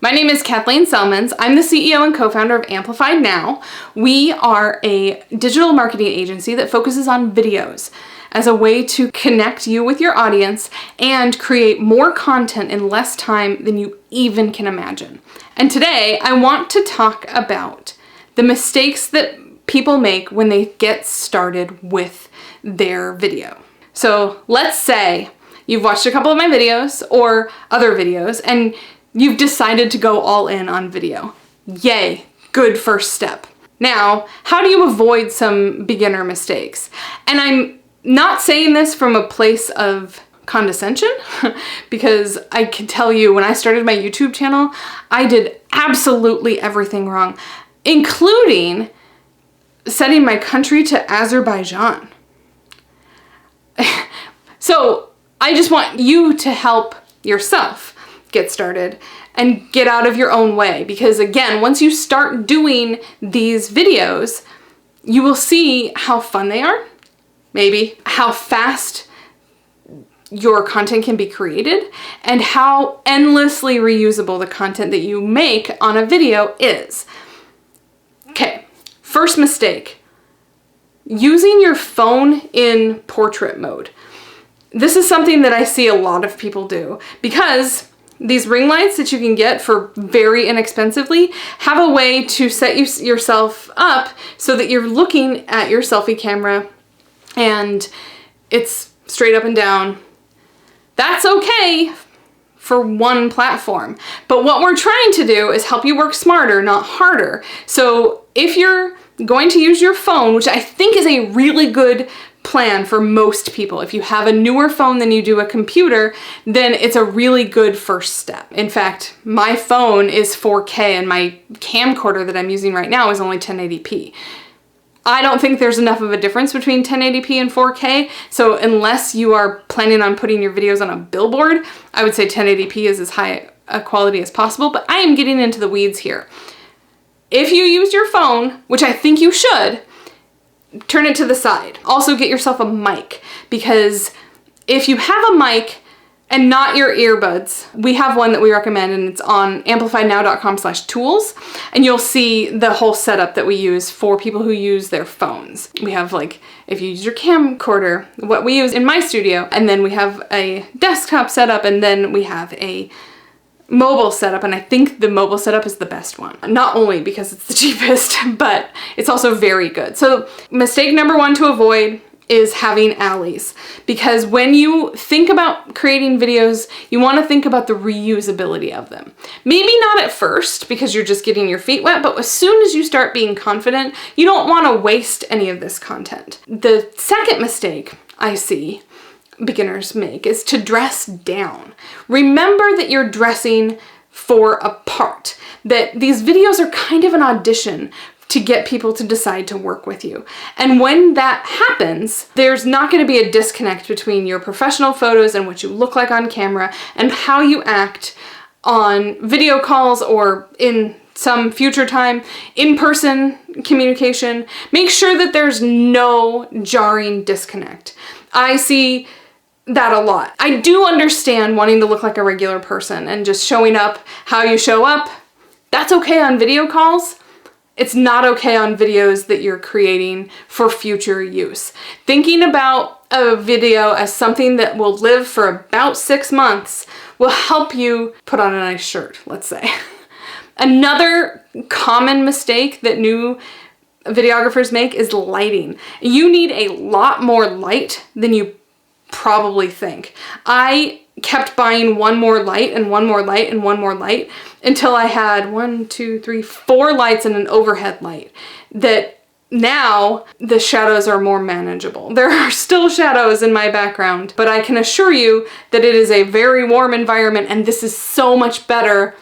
My name is Kathleen Selmans. I'm the CEO and co-founder of Amplified Now. We are a digital marketing agency that focuses on videos as a way to connect you with your audience and create more content in less time than you even can imagine. And today I want to talk about the mistakes that people make when they get started with their video. So let's say you've watched a couple of my videos or other videos and you've decided to go all in on video. Yay, good first step. Now, how do you avoid some beginner mistakes? And I'm not saying this from a place of condescension, because I can tell you when I started my YouTube channel, I did absolutely everything wrong, including setting my country to Azerbaijan. So I just want you to help yourself get started and get out of your own way, because again, once you start doing these videos, you will see how fun they are, maybe how fast your content can be created, and how endlessly reusable the content that you make on a video is. Okay, first mistake, using your phone in portrait mode. This is something that I see a lot of people do, because these ring lights that you can get for very inexpensively have a way to set yourself up so that you're looking at your selfie camera and it's straight up and down. That's okay for one platform. But what we're trying to do is help you work smarter, not harder. So if you're going to use your phone, which I think is a really good plan for most people. If you have a newer phone than you do a computer, then it's a really good first step. In fact, my phone is 4K and my camcorder that I'm using right now is only 1080p. I don't think there's enough of a difference between 1080p and 4K, so unless you are planning on putting your videos on a billboard, I would say 1080p is as high a quality as possible, but I am getting into the weeds here. If you use your phone, which I think you should, turn it to the side. Also get yourself a mic, because if you have a mic and not your earbuds, we have one that we recommend, and it's on amplifiednow.com/tools, and you'll see the whole setup that we use for people who use their phones. We have, like, if you use your camcorder, what we use in my studio, and then we have a desktop setup, and then we have a mobile setup, and I think the mobile setup is the best one. Not only because it's the cheapest, but it's also very good. So mistake number one to avoid is having alleys, because when you think about creating videos, you want to think about the reusability of them. Maybe not at first, because you're just getting your feet wet, but as soon as you start being confident, you don't want to waste any of this content. The second mistake I see beginners make is to dress down. Remember that you're dressing for a part, that these videos are kind of an audition to get people to decide to work with you. And when that happens, there's not going to be a disconnect between your professional photos and what you look like on camera and how you act on video calls or in some future time, in-person communication. Make sure that there's no jarring disconnect. I see that a lot. I do understand wanting to look like a regular person and just showing up how you show up. That's okay on video calls. It's not okay on videos that you're creating for future use. Thinking about a video as something that will live for about 6 months will help you put on a nice shirt, let's say. Another common mistake that new videographers make is lighting. You need a lot more light than you probably think. I kept buying one more light and one more light and one more light until I had 4 lights and an overhead light, that now the shadows are more manageable. There are still shadows in my background, but I can assure you that it is a very warm environment, and this is so much better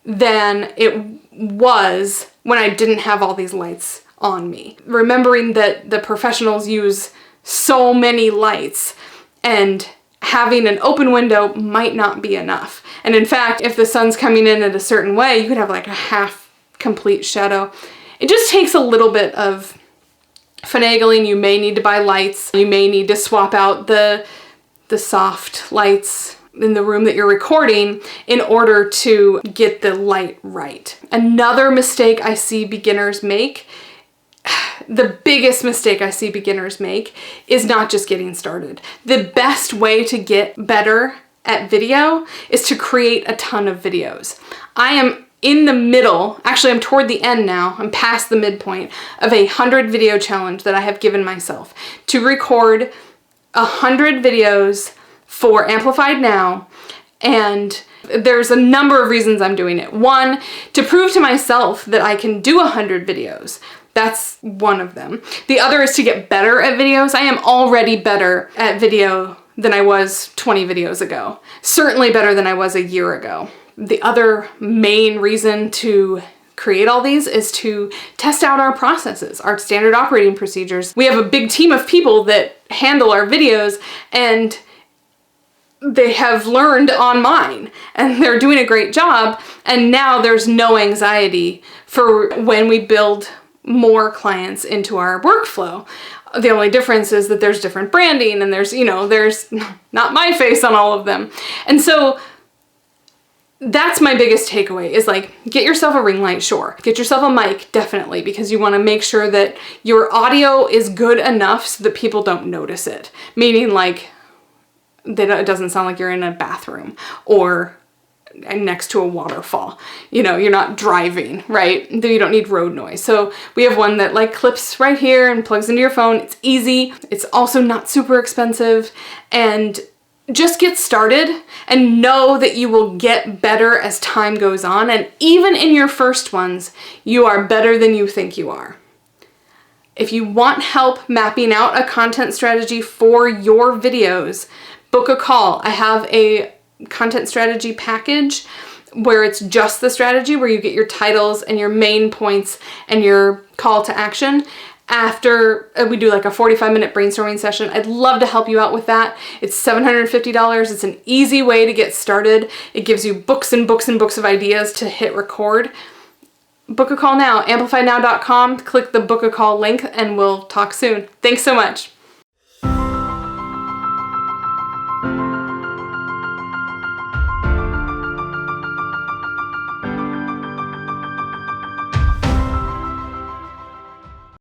than it was when I didn't have all these lights on me. Remembering that the professionals use so many lights, and having an open window might not be enough. And in fact, if the sun's coming in a certain way, you could have like a half complete shadow. It just takes a little bit of finagling. You may need to buy lights. You may need to swap out the soft lights in the room that you're recording in order to get the light right. Another mistake I see beginners make, the biggest mistake I see beginners make, is not just getting started. The best way to get better at video is to create a ton of videos. I am in the middle, actually I'm toward the end now, I'm past the midpoint of a 100 video challenge that I have given myself to record 100 videos for Amplified Now, and there's a number of reasons I'm doing it. One, to prove to myself that I can do 100 videos. That's one of them. The other is to get better at videos. I am already better at video than I was 20 videos ago. Certainly better than I was a year ago. The other main reason to create all these is to test out our processes, our standard operating procedures. We have a big team of people that handle our videos, and they have learned on mine and they're doing a great job. And now there's no anxiety for when we build more clients into our workflow. The only difference is that there's different branding and there's not my face on all of them. And so that's my biggest takeaway, is like, get yourself a ring light, sure. Get yourself a mic, definitely, because you want to make sure that your audio is good enough so that people don't notice it. Meaning like, it doesn't sound like you're in a bathroom or next to a waterfall. You're not driving, right? You don't need road noise. So we have one that like clips right here and plugs into your phone. It's easy. It's also not super expensive, and just get started and know that you will get better as time goes on. And even in your first ones, you are better than you think you are. If you want help mapping out a content strategy for your videos, book a call. I have a content strategy package where it's just the strategy, where you get your titles and your main points and your call to action. After we do like a 45-minute brainstorming session, I'd love to help you out with that. It's $750. It's an easy way to get started. It gives you books and books and books of ideas to hit record. Book a call now, amplifiednow.com. Click the book a call link and we'll talk soon. Thanks so much.